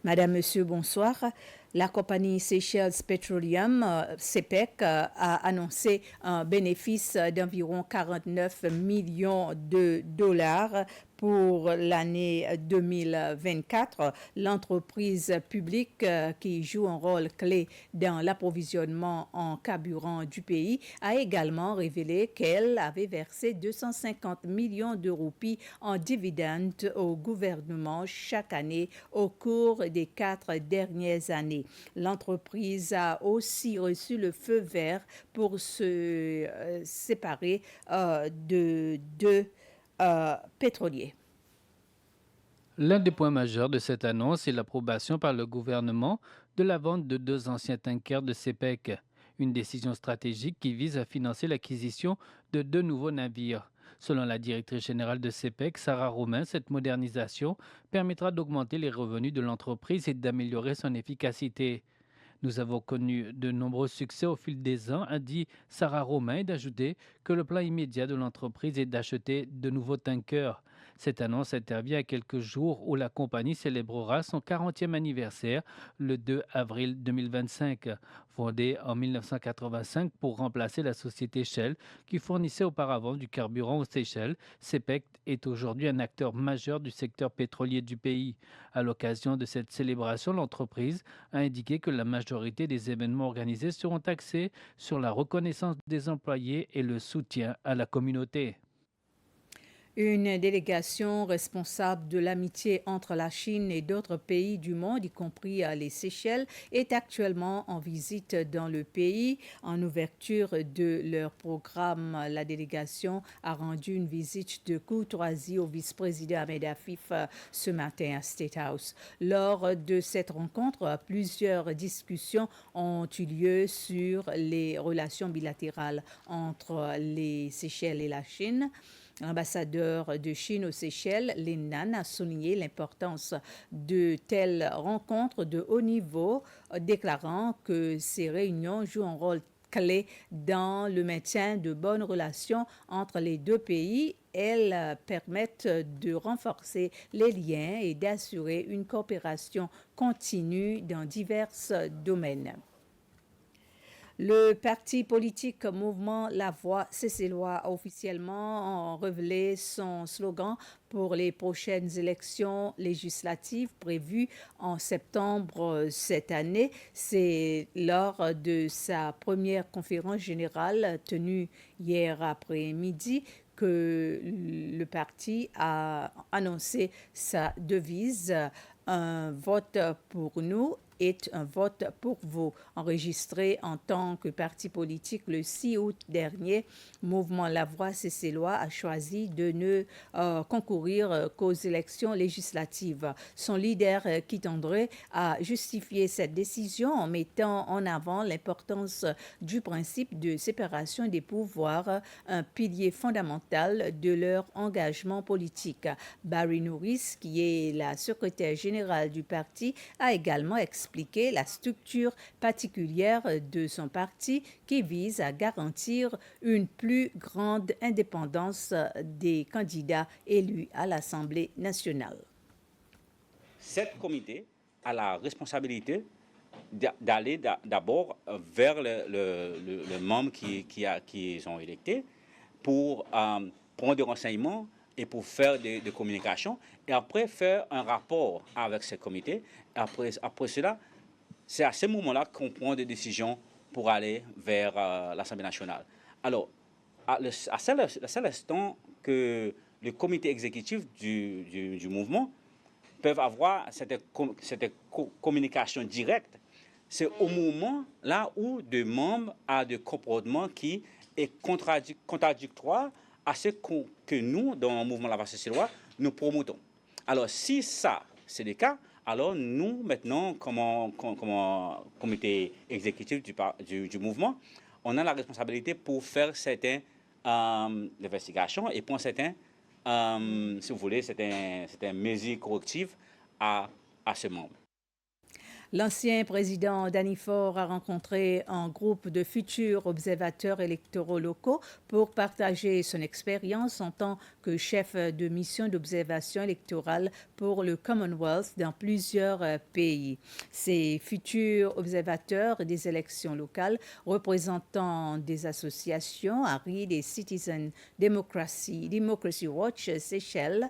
Madame, Monsieur, bonsoir. La compagnie Seychelles Petroleum, CPEC, a annoncé un bénéfice d'environ 49 millions de dollars pour l'année 2024. L'entreprise publique qui joue un rôle clé dans l'approvisionnement en carburant du pays a également révélé qu'elle avait versé 250 millions de roupies en dividendes au gouvernement chaque année au cours des 4 dernières années. L'entreprise a aussi reçu le feu vert pour se séparer de deux pétroliers. L'un des points majeurs de cette annonce est l'approbation par le gouvernement de la vente de 2 anciens tankers de CPEC, une décision stratégique qui vise à financer l'acquisition de 2 nouveaux navires. Selon la directrice générale de CPEC, Sarah Romain, cette modernisation permettra d'augmenter les revenus de l'entreprise et d'améliorer son efficacité. Nous avons connu de nombreux succès au fil des ans, a dit Sarah Romain, et d'ajouter que le plan immédiat de l'entreprise est d'acheter de nouveaux tankers. Cette annonce intervient à quelques jours où la compagnie célébrera son 40e anniversaire le 2 avril 2025. Fondée en 1985 pour remplacer la société Shell qui fournissait auparavant du carburant aux Seychelles, CPEC est aujourd'hui un acteur majeur du secteur pétrolier du pays. À l'occasion de cette célébration, l'entreprise a indiqué que la majorité des événements organisés seront axés sur la reconnaissance des employés et le soutien à la communauté. Une délégation responsable de l'amitié entre la Chine et d'autres pays du monde, y compris les Seychelles, est actuellement en visite dans le pays. En ouverture de leur programme, la délégation a rendu une visite de courtoisie au vice-président Ahmed Afif ce matin à State House. Lors de cette rencontre, plusieurs discussions ont eu lieu sur les relations bilatérales entre les Seychelles et la Chine. L'ambassadeur de Chine aux Seychelles, Lin Nan, a souligné l'importance de telles rencontres de haut niveau, déclarant que ces réunions jouent un rôle clé dans le maintien de bonnes relations entre les deux pays. Elles permettent de renforcer les liens et d'assurer une coopération continue dans divers domaines. Le parti politique Mouvement La Voix cécélois a officiellement révélé son slogan pour les prochaines élections législatives prévues en septembre cette année. C'est lors de sa première conférence générale tenue hier après-midi que le parti a annoncé sa devise « Un vote pour nous est un vote pour vous ». Enregistré en tant que parti politique le 6 août dernier, Mouvement La Voix cécélois a choisi de ne concourir qu'aux élections législatives. Son leader, Kit André, a justifié cette décision en mettant en avant l'importance du principe de séparation des pouvoirs, un pilier fondamental de leur engagement politique. Barry Nouris, qui est la secrétaire générale du parti, a également expliqué la structure particulière de son parti qui vise à garantir une plus grande indépendance des candidats élus à l'Assemblée nationale. Cette comité a la responsabilité d'aller d'abord vers le membre qui sont électés pour prendre des renseignements et pour faire des communications et après faire un rapport avec ce comité. Après cela, c'est à ce moment-là qu'on prend des décisions pour aller vers l'Assemblée nationale. Alors, à seul instant que le comité exécutif du mouvement peuvent avoir cette communication directe, c'est au moment là où des membres ont des comportements qui est contradictoire à ce que nous, dans le mouvement La Voix cécélois, nous promotons. Alors, si ça, c'est le cas, alors nous, maintenant, comme comité exécutif du mouvement, on a la responsabilité pour faire certaines investigations et pour certaines, si vous voulez, certaines mesures correctives à ce membre. L'ancien président Danny Faure a rencontré un groupe de futurs observateurs électoraux locaux pour partager son expérience en tant que chef de mission d'observation électorale pour le Commonwealth dans plusieurs pays. Ces futurs observateurs des élections locales représentant des associations, ARID et Citizen Democracy Watch Seychelles,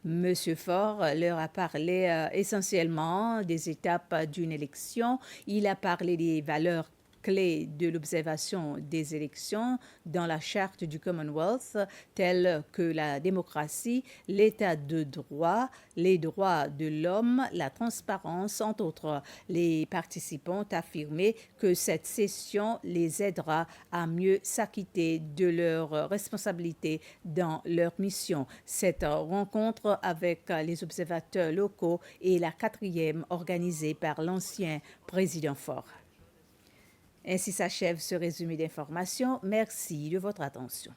Monsieur Faure leur a parlé essentiellement des étapes d'une élection. Il a parlé des valeurs clés de l'observation des élections dans la charte du Commonwealth, telles que la démocratie, l'état de droit, les droits de l'homme, la transparence, entre autres. Les participants ont affirmé que cette session les aidera à mieux s'acquitter de leurs responsabilités dans leur mission. Cette rencontre avec les observateurs locaux est la 4e organisée par l'ancien président Faure. Ainsi s'achève ce résumé d'informations. Merci de votre attention.